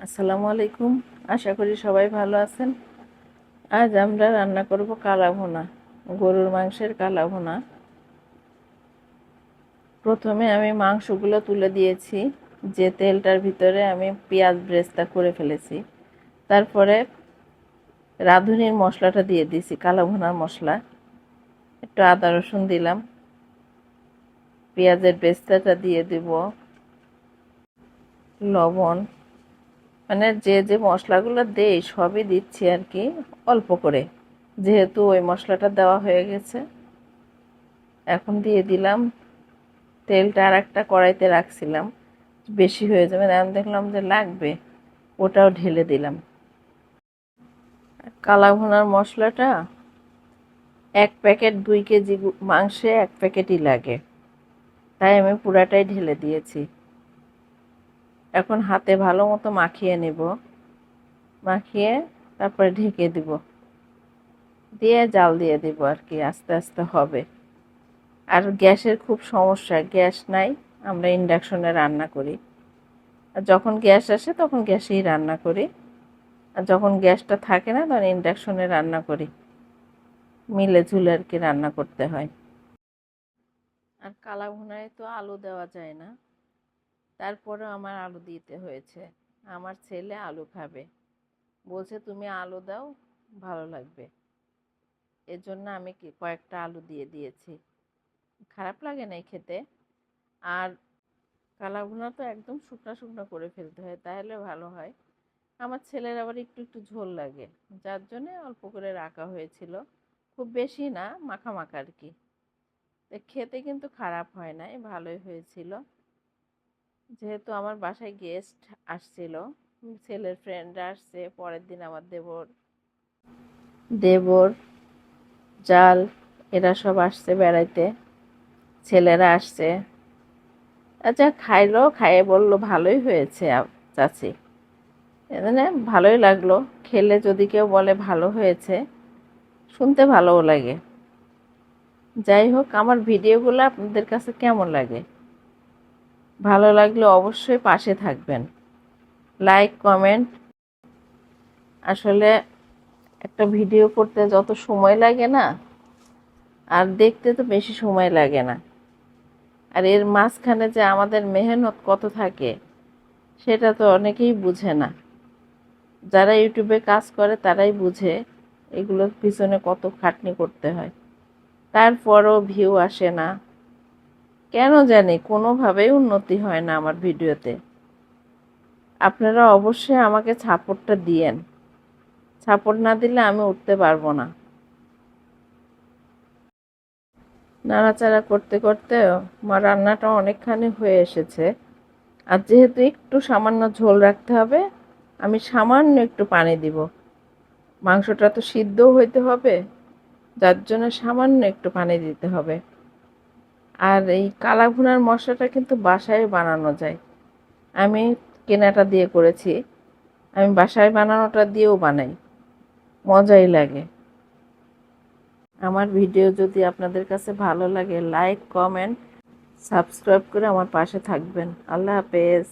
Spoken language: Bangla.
আসসালামু আলাইকুম। আশা করি সবাই ভালো আছেন। আজ আমরা রান্না করব কালা ভুনা, গরুর মাংসের কালা ভুনা। প্রথমে আমি মাংসগুলো তুলে দিয়েছি, যে তেলটার ভিতরে আমি পেঁয়াজ ব্রেস্তা করে ফেলেছি। তারপরে রাঁধুনির মশলাটা দিয়ে দিয়েছি, কালা ভুনার মশলা। একটু আদা রসুন দিলাম, পেঁয়াজের ব্রেস্তাটা দিয়ে দিব, লবণ, মানে যে যে মশলাগুলো দেই সবই দিচ্ছি আর কি, অল্প করে, যেহেতু ওই মশলাটা দেওয়া হয়ে গেছে। এখন দিয়ে দিলাম তেলটা, আর একটা কড়াইতে রাখছিলাম, বেশি হয়ে যাবে, এখন দেখলাম যে লাগবে, ওটাও ঢেলে দিলাম। কালা ভুনার মশলাটা 1 প্যাকেট 2 কেজি মাংসে 1 প্যাকেটই লাগে, তাই আমি পুরাটাই ঢেলে দিয়েছি। এখন হাতে ভালো মতো মাখিয়ে নেব, মাখিয়ে তারপরে ঢেকে দিব, দিয়ে জাল দিয়ে দিব আর কি, আস্তে আস্তে হবে। আর গ্যাসের খুব সমস্যা, গ্যাস নাই, আমরা ইন্ডাকশনে রান্না করি। আর যখন গ্যাস আসে তখন গ্যাসেই রান্না করি, আর যখন গ্যাসটা থাকে না তখন ইন্ডাকশনে রান্না করি। মিলে ঝুলে আর কি রান্না করতে হয়। আর কালা ভুনায় তো আলু দেওয়া যায় না, তারপরেও আমার আলু দিতে হয়েছে। আমার ছেলে আলু খাবে, বলছে তুমি আলু দাও, ভালো লাগবে। এর জন্য আমি কয়েকটা আলু দিয়ে দিয়েছি। খারাপ লাগে না খেতে। আর কালা ভুনা তো একদম শুকনো শুকনো করে ফেলতে হয়, তাহলে ভালো হয়। আমার ছেলের আবার একটু একটু ঝোল লাগে, যার জন্য অল্প করে রাখা হয়েছিল, খুব বেশি না, মাখা মাখা আর কি। খেতে কিন্তু খারাপ হয় নাই, ভালোই হয়েছিল। যেহেতু আমার বাসায় গেস্ট আসছিল, ছেলের ফ্রেন্ডরা আসছে, পরের দিন আমার দেবর দেবর জাল এরা সব আসছে বেড়াইতে, ছেলেরা আসছে। আচ্ছা, খাইলো, খাইয়ে বললো ভালোই হয়েছে চাচি। মানে ভালোই লাগলো। খেলে যদি কেউ বলে ভালো হয়েছে, শুনতে ভালোও লাগে। যাই হোক, আমার ভিডিওগুলো আপনাদের কাছে কেমন লাগে? ভালো লাগলে অবশ্যই পাশে থাকবেন, লাইক কমেন্ট। আসলে একটা ভিডিও করতে যত সময় লাগে না, আর দেখতে তো বেশি সময় লাগে না। আর এর মাঝখানে যে আমাদের মেহনত কত থাকে, সেটা তো অনেকেই বুঝে না। যারা ইউটিউবে কাজ করে তারাই বুঝে এগুলোর পিছনে কত খাটনি করতে হয়। তারপরও ভিউ আসে না, কেন জানি কোনোভাবেই উন্নতি হয় না আমার ভিডিওতে। আপনারা অবশ্যই আমাকে সাপোর্টটা দিয়েন, সাপোর্ট না দিলে আমি উঠতে পারবো না। নাড়াচাড়া করতে করতে আমার রান্নাটা অনেকখানি হয়ে এসেছে। আর যেহেতু একটু সামান্য ঝোল রাখতে হবে, আমি সামান্য একটু পানি দিব। মাংসটা তো সিদ্ধও হইতে হবে, যার জন্য সামান্য একটু পানি দিতে হবে। আর এই কালা ভুনার মশলাটা কিন্তু বাসায় বানানো যায়। আমি কেনাটা দিয়ে করেছি, আমি বাসায় বানানোটা দিয়েও বানাই, মজাই লাগে। আমার ভিডিও যদি আপনাদের কাছে ভালো লাগে, লাইক কমেন্ট সাবস্ক্রাইব করে আমার পাশে থাকবেন। আল্লাহ হাফেজ।